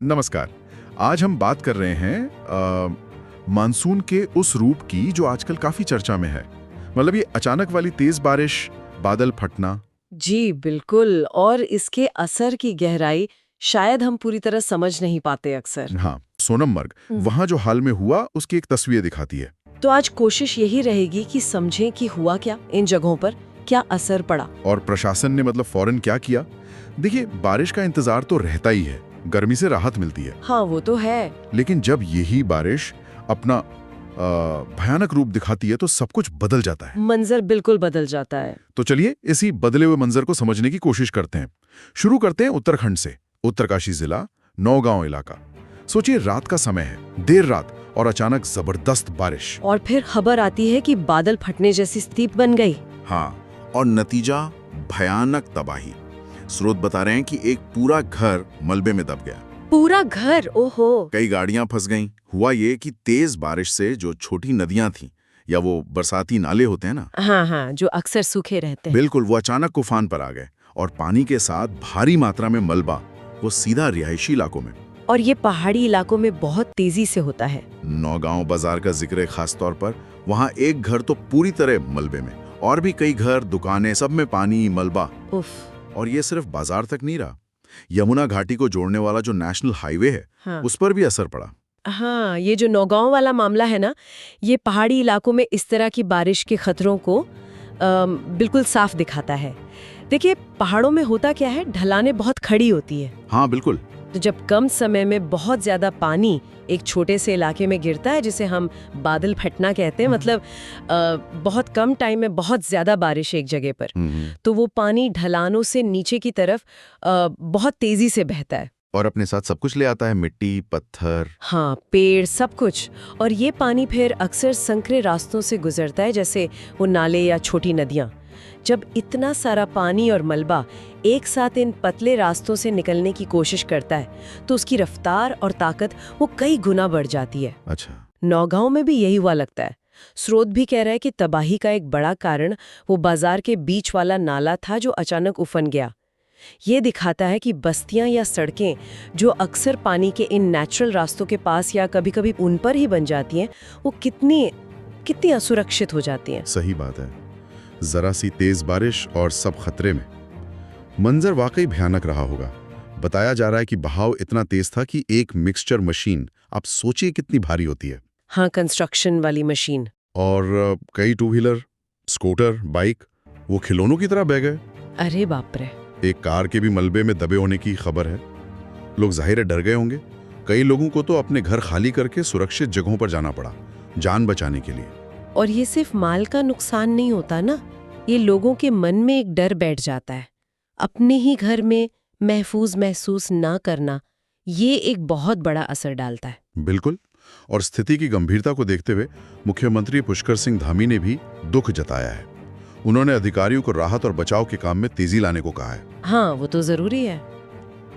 नमस्कार। आज हम बात कर रहे हैं मानसून के उस रूप की जो आजकल काफी चर्चा में है। मतलब ये अचानक वाली तेज बारिश, बादल फटना। जी बिल्कुल। और इसके असर की गहराई शायद हम पूरी तरह समझ नहीं पाते अक्सर। हाँ, सोनमर्ग वहां जो हाल में हुआ उसकी एक तस्वीर दिखाती है। तो आज कोशिश यही रहेगी कि समझें कि हुआ क्या, इन जगहों पर क्या असर पड़ा। और प्रशासन ने मतलब फौरन क्या किया। देखिए, बारिश का इंतजार तो रहता ही है, गर्मी से राहत मिलती है। हाँ वो तो है। लेकिन जब यही बारिश अपना भयानक रूप दिखाती है तो सब कुछ बदल जाता है। मंजर बिल्कुल बदल जाता है। तो चलिए इसी बदले हुए मंजर को समझने की कोशिश करते हैं। शुरू करते हैं उत्तराखंड से। उत्तरकाशी जिला, नौगांव इलाका। सोचिए, रात का समय है, देर रात, और अचानक जबरदस्त बारिश। और फिर खबर आती है कि बादल फटने जैसी स्थिति बन गई। हाँ, और नतीजा भयानक तबाही। स्रोत बता रहे हैं कि एक पूरा घर मलबे में दब गया। पूरा घर, ओहो। कई गाड़ियां फंस गईं। हुआ ये कि तेज बारिश से जो छोटी नदियां थीं या वो बरसाती नाले होते हैं ना, हाँ, जो अक्सर सूखे रहते हैं। बिल्कुल वो अचानक उफान पर आ गए। और पानी के साथ भारी मात्रा में मलबा, वो सीधा रिहायशी इलाकों में। और ये पहाड़ी इलाकों में बहुत तेजी से होता है। नौगांव बाजार का जिक्र है खास तौर पर। वहां एक घर तो पूरी तरह मलबे में, और भी कई घर, दुकानें, सब में पानी, मलबा। उफ। और ये सिर्फ बाजार तक नहीं रहा, यमुना घाटी को जोड़ने वाला जो नेशनल हाईवे है, हाँ। उस पर भी असर पड़ा। हाँ, ये जो नौगांव वाला मामला है ना, ये पहाड़ी इलाकों में इस तरह की बारिश के खतरों को बिल्कुल साफ दिखाता है। देखिए, पहाड़ों में होता क्या है, ढलानें बहुत खड़ी होती है। हाँ बिल्कुल। तो जब कम समय में बहुत ज्यादा पानी एक छोटे से इलाके में गिरता है, जिसे हम बादल फटना कहते हैं, मतलब बहुत कम टाइम में बहुत ज्यादा बारिश एक जगह पर, तो वो पानी ढलानों से नीचे की तरफ बहुत तेजी से बहता है। और अपने साथ सब कुछ ले आता है, मिट्टी, पत्थर। हाँ, पेड़, सब कुछ। और ये पानी फिर अक्सर संकरे रास्तों से गुजरता है, जैसे वो नाले या छोटी नदियाँ। जब इतना सारा पानी और मलबा एक साथ इन पतले रास्तों से निकलने की कोशिश करता है, तो उसकी रफ्तार और ताकत वो कई गुना बढ़ जाती है। अच्छा। नौगांव में भी यही हुआ लगता है। स्रोत भी कह रहा है कि तबाही का एक बड़ा कारण वो बाजार के बीच वाला नाला था जो अचानक उफन गया। ये दिखाता है कि बस्तियां या सड़कें जो अक्सर पानी के इन नेचुरल रास्तों के पास या कभी-कभी उन पर ही बन जाती हैं, वो कितनी असुरक्षित हो जाती हैं। सही बात है। जरा सी तेज बारिश और सब खतरे में। मंजर वाकई भयानक रहा होगा। बताया जा रहा है कि बहाव इतना तेज था कि एक मिक्सचर मशीन, आप सोचिए कितनी भारी होती है। हाँ, कंस्ट्रक्शन वाली मशीन। और कई टू व्हीलर, स्कूटर, बाइक वो खिलौनों की तरह बह गए। अरे बाप रे। एक कार के भी मलबे में दबे होने की खबर है। लोग जाहिर है डर गए होंगे। कई लोगों को तो अपने घर खाली करके सुरक्षित जगहों पर जाना पड़ा, जान बचाने के लिए। और ये सिर्फ माल का नुकसान नहीं होता ना, ये लोगों के मन में एक डर बैठ जाता है। अपने ही घर में महसूस ना करना, ये एक बहुत बड़ा असर डालता है। बिल्कुल। और स्थिति की गंभीरता को देखते हुए मुख्यमंत्री पुष्कर सिंह धामी ने भी दुख जताया है। उन्होंने अधिकारियों को राहत और बचाव के काम में तेजी लाने को कहा है। हाँ, वो तो जरूरी है।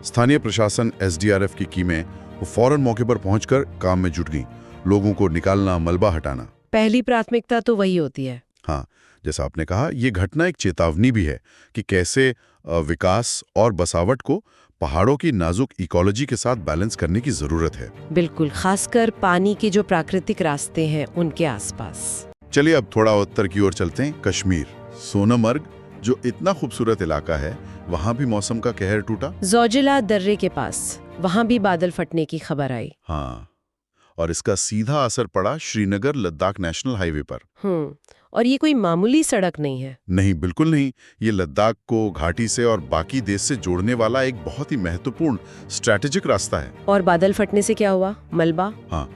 स्थानीय प्रशासन, एसडीआरएफ की टीमें वो फौरन मौके पर पहुंचकर काम में जुट गई। लोगों को निकालना, मलबा हटाना। पहली प्राथमिकता तो वही होती है। हाँ, जैसा आपने कहा, ये घटना एक चेतावनी भी है कि कैसे विकास और बसावट को पहाड़ों की नाजुक इकोलॉजी के साथ बैलेंस करने की जरूरत है। बिल्कुल, खासकर पानी के जो प्राकृतिक रास्ते हैं उनके आसपास। चलिए अब थोड़ा उत्तर की ओर चलते हैं। कश्मीर, सोनमर्ग जो इतना खूबसूरत इलाका है, वहां भी मौसम का कहर टूटा। जोजिला दर्रे के पास, वहां भी बादल फटने की खबर आई। हाँ, और इसका सीधा असर पड़ा श्रीनगर लद्दाख नेशनल हाईवे पर। और ये कोई मामूली सड़क नहीं है। नहीं, बिल्कुल नहीं। ये लद्दाख को घाटी से और बाकी देश से जोड़ने वाला एक बहुत ही महत्वपूर्ण स्ट्रैटेजिक रास्ता है। और बादल फटने से क्या हुआ? मलबा। हाँ,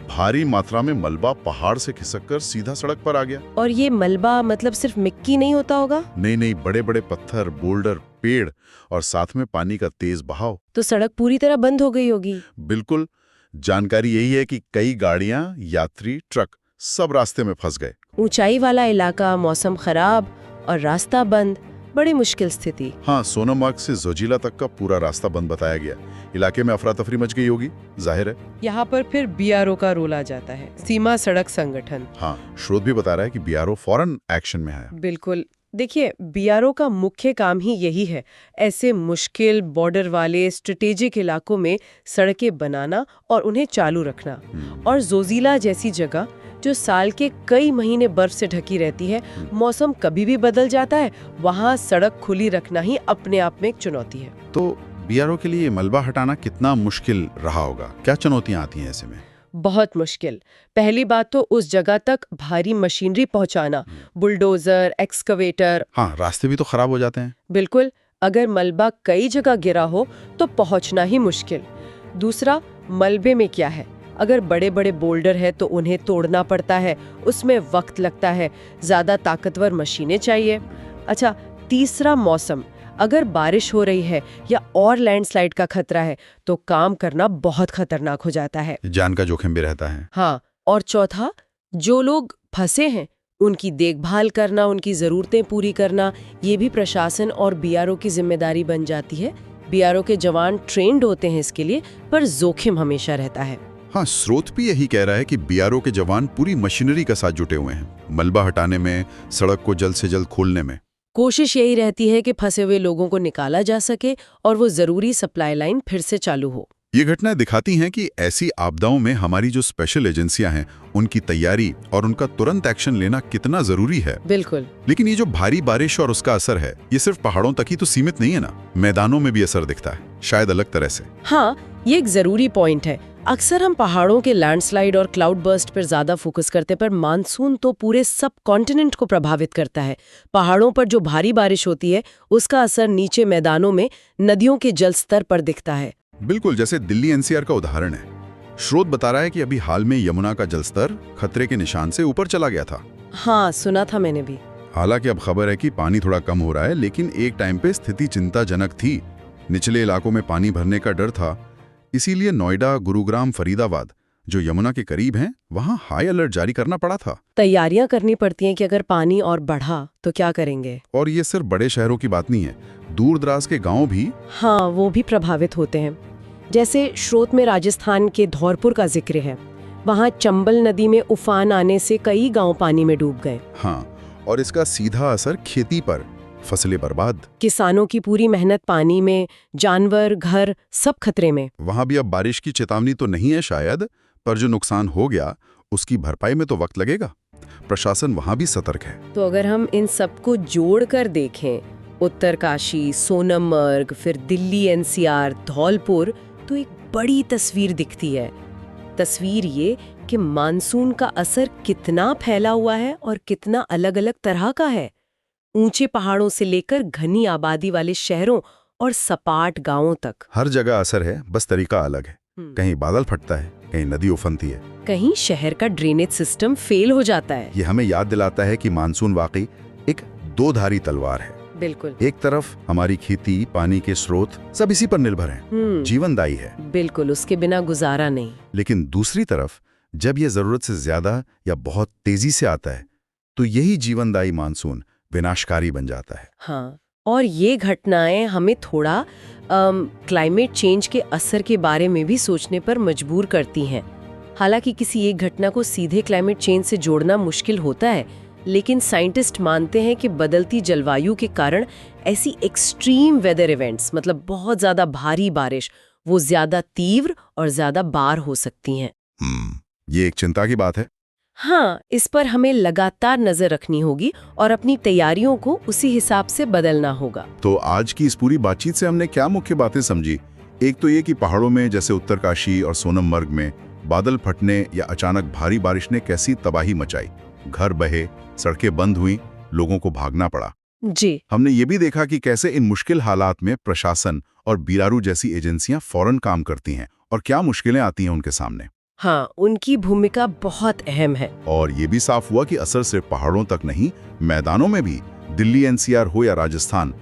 भारी मात्रा में मलबा पहाड़ से खिसककर सीधा सड़क पर आ गया। और ये मलबा मतलब सिर्फ मिट्टी नहीं होता होगा? नहीं, बड़े बड़े पत्थर, बोल्डर, पेड़ और साथ में पानी का तेज बहाव। तो सड़क पूरी तरह बंद हो गई होगी। बिल्कुल। जानकारी यही है कि कई गाड़ियां, यात्री, ट्रक सब रास्ते में फंस गए। ऊंचाई वाला इलाका, मौसम खराब और रास्ता बंद, बड़ी मुश्किल स्थिति। हाँ, सोनमर्ग से जोजिला तक का पूरा रास्ता बंद बताया गया। इलाके में अफरा तफरी मच गई होगी, जाहिर है। यहाँ पर फिर बीआरओ का रोल आ जाता है, सीमा सड़क संगठन। हाँ, स्रोत भी बता रहा है कि बीआरओ फौरन एक्शन में आया। बिल्कुल। देखिए, बीआरओ का मुख्य काम ही यही है, ऐसे मुश्किल बॉर्डर वाले स्ट्रेटेजिक इलाकों में सड़कें बनाना और उन्हें चालू रखना। और जोजिला जैसी जगह जो साल के कई महीने बर्फ से ढकी रहती है, मौसम कभी भी बदल जाता है, वहाँ सड़क खुली रखना ही अपने आप में एक चुनौती है। तो बीआरओ के लिए मलबा हटाना कितना मुश्किल रहा होगा? क्या चुनौतियां आती हैं ऐसे में? बहुत मुश्किल। पहली बात तो उस जगह तक भारी मशीनरी पहुंचाना, बुलडोजर, एक्सकवेटर। हाँ, रास्ते भी तो खराब हो जाते हैं। बिल्कुल, अगर मलबा कई जगह गिरा हो तो पहुंचना ही मुश्किल। दूसरा, मलबे में क्या है? अगर बड़े बड़े बोल्डर है तो उन्हें तोड़ना पड़ता है, उसमें वक्त लगता है, ज्यादा ताकतवर मशीनें चाहिए। अच्छा, तीसरा, मौसम। अगर बारिश हो रही है या और लैंडस्लाइड का खतरा है तो काम करना बहुत खतरनाक हो जाता है। जान का जोखिम भी रहता है। हाँ, और चौथा, जो लोग फंसे हैं उनकी देखभाल करना, उनकी जरूरतें पूरी करना, ये भी प्रशासन और बीआरओ की जिम्मेदारी बन जाती है। बीआरओ के जवान ट्रेंड होते हैं इसके लिए, पर जोखिम हमेशा रहता है। हाँ, स्रोत भी यही कह रहा है कि बीआरओ के जवान पूरी मशीनरी का साथ जुटे हुए हैं, मलबा हटाने में, सड़क को जल्द से जल्द खोलने में। कोशिश यही रहती है कि फंसे हुए लोगों को निकाला जा सके और वो जरूरी सप्लाई लाइन फिर से चालू हो। ये घटनाएं दिखाती हैं कि ऐसी आपदाओं में हमारी जो स्पेशल एजेंसियां हैं, उनकी तैयारी और उनका तुरंत एक्शन लेना कितना जरूरी है। बिल्कुल। लेकिन ये जो भारी बारिश और उसका असर है, ये सिर्फ पहाड़ों तक ही तो सीमित नहीं है ना, मैदानों में भी असर दिखता है, शायद अलग तरह से। हाँ, ये एक जरूरी पॉइंट है। अक्सर हम पहाड़ों के लैंडस्लाइड और क्लाउड बर्स्ट पर ज्यादा फोकस करते, पर मानसून तो पूरे सब कॉन्टिनेंट को प्रभावित करता है। पहाड़ों पर जो भारी बारिश होती है, उसका असर नीचे मैदानों में नदियों के जल स्तर पर दिखता है। बिल्कुल, जैसे दिल्ली एनसीआर का उदाहरण है। स्रोत बता रहा है कि अभी हाल में यमुना का जलस्तर खतरे के निशान से ऊपर चला गया था। हाँ, सुना था मैंने भी। हालांकि अब खबर है कि पानी थोड़ा कम हो रहा है, लेकिन एक टाइम पे स्थिति चिंताजनक थी। निचले इलाकों में पानी भरने का डर था। इसीलिए नोएडा, गुरुग्राम, फरीदाबाद, जो यमुना के करीब हैं, वहां हाई अलर्ट जारी करना पड़ा था। तैयारियां करनी पड़ती हैं कि अगर पानी और बढ़ा तो क्या करेंगे। और ये सिर्फ बड़े शहरों की बात नहीं है, दूर दराज के गांव भी। हाँ, वो भी प्रभावित होते हैं। जैसे स्रोत में राजस्थान के धौलपुर का जिक्र है। वहाँ चंबल नदी में उफान आने से कई गांव पानी में डूब गए। हाँ, और इसका सीधा असर खेती पर, फसलें बर्बाद, किसानों की पूरी मेहनत पानी में, जानवर, घर सब खतरे में। वहां भी अब बारिश की चेतावनी तो नहीं है शायद, पर जो नुकसान हो गया उसकी भरपाई में तो वक्त लगेगा। प्रशासन वहां भी सतर्क है। तो अगर हम इन सबको जोड़कर देखें, उत्तरकाशी, सोनमर्ग, फिर दिल्ली एनसीआर, धौलपुर, तो एक बड़ी तस्वीर दिखती है। तस्वीर ये कि मानसून का असर कितना फैला हुआ है और कितना अलग-अलग तरह का है। ऊंचे पहाड़ों से लेकर घनी आबादी वाले शहरों और सपाट गांवों तक हर जगह असर है, बस तरीका अलग है। कहीं बादल फटता है, कहीं नदी उफनती है, कहीं शहर का ड्रेनेज सिस्टम फेल हो जाता है। ये हमें याद दिलाता है कि मानसून वाकई एक दो-धारी तलवार है। बिल्कुल। एक तरफ हमारी खेती, पानी के स्रोत सब इसी पर निर्भर हैं, जीवनदायी है। बिल्कुल, उसके बिना गुजारा नहीं। लेकिन दूसरी तरफ जब ये जरूरत से ज्यादा या बहुत तेजी से आता है, तो यही जीवनदायी मानसून विनाशकारी बन जाता है। हाँ, और ये घटनाएं हमें थोड़ा क्लाइमेट चेंज के असर के बारे में भी सोचने पर मजबूर करती हैं। हालांकि किसी एक घटना को सीधे क्लाइमेट चेंज से जोड़ना मुश्किल होता है, लेकिन साइंटिस्ट मानते हैं कि बदलती जलवायु के कारण ऐसी एक्सट्रीम वेदर इवेंट्स, मतलब बहुत ज्यादा भारी बारिश, वो ज्यादा तीव्र और ज्यादा बार हो सकती हैं। ये एक चिंता की बात है। हाँ, इस पर हमें लगातार नजर रखनी होगी और अपनी तैयारियों को उसी हिसाब से बदलना होगा। तो आज की इस पूरी बातचीत से हमने क्या मुख्य बातें समझी? एक तो ये कि पहाड़ों में जैसे उत्तरकाशी और सोनमर्ग में बादल फटने या अचानक भारी बारिश ने कैसी तबाही मचाई, घर बहे, सड़कें बंद हुई, लोगों को भागना पड़ा। जी। हमने ये भी देखा कि कैसे इन मुश्किल हालात में प्रशासन और बीआरओ जैसी एजेंसियां फौरन काम करती हैं और क्या मुश्किलें आती हैं उनके सामने। हाँ, उनकी भूमिका बहुत अहम है। और ये भी साफ हुआ कि असर सिर्फ पहाड़ों तक नहीं, मैदानों में भी, दिल्ली एनसीआर हो या राजस्थान,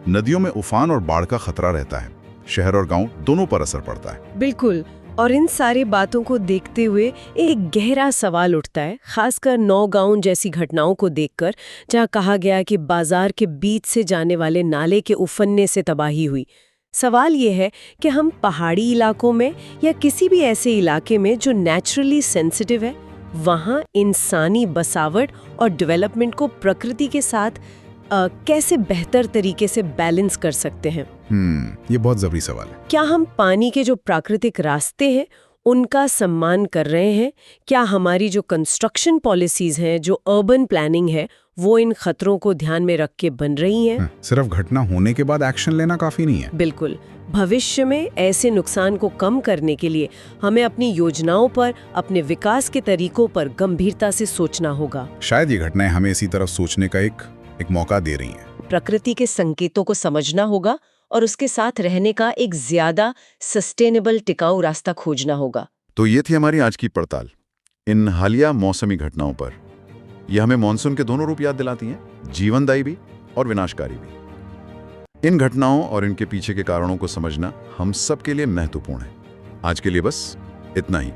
नदियों में उफान और बाढ़ का खतरा रहता है। शहर और गांव दोनों पर असर पड़ता है। बिल्कुल। और इन सारी बातों को देखते हुए एक गहरा सवाल उठता है, खासकर नौगांव जैसी घटनाओं को देखकर, जहाँ कहा गया कि बाजार के बीच से जाने वाले नाले के उफनने से तबाही हुई। सवाल ये है कि हम पहाड़ी इलाकों में या किसी भी ऐसे इलाके में जो नेचुरली सेंसिटिव है, वहाँ इंसानी बसावट और डेवलपमेंट को प्रकृति के साथ कैसे बेहतर तरीके से बैलेंस कर सकते हैं? ये बहुत जरूरी सवाल है। क्या हम पानी के जो प्राकृतिक रास्ते हैं उनका सम्मान कर रहे हैं? क्या हमारी जो कंस्ट्रक्शन पॉलिसीज हैं, जो अर्बन प्लानिंग है, वो इन खतरों को ध्यान में रख के बन रही हैं? सिर्फ घटना होने के बाद एक्शन लेना काफी नहीं है। बिल्कुल। भविष्य में ऐसे नुकसान को कम करने के लिए हमें अपनी योजनाओं पर, अपने विकास के तरीकों पर गंभीरता से सोचना होगा। शायद ये घटनाएं हमें इसी तरफ सोचने का एक मौका दे रही हैं। प्रकृति के संकेतों को समझना होगा और उसके साथ रहने का एक ज्यादा सस्टेनेबल, टिकाऊ रास्ता खोजना होगा। तो ये थी हमारी आज की पड़ताल इन हालिया मौसमी घटनाओं पर। यह हमें मॉनसून के दोनों रूप याद दिलाती हैं, जीवनदायी भी और विनाशकारी भी। इन घटनाओं और इनके पीछे के कारणों को समझना हम सब के लिए महत्वपूर्ण है। आज के लिए बस इतना ही।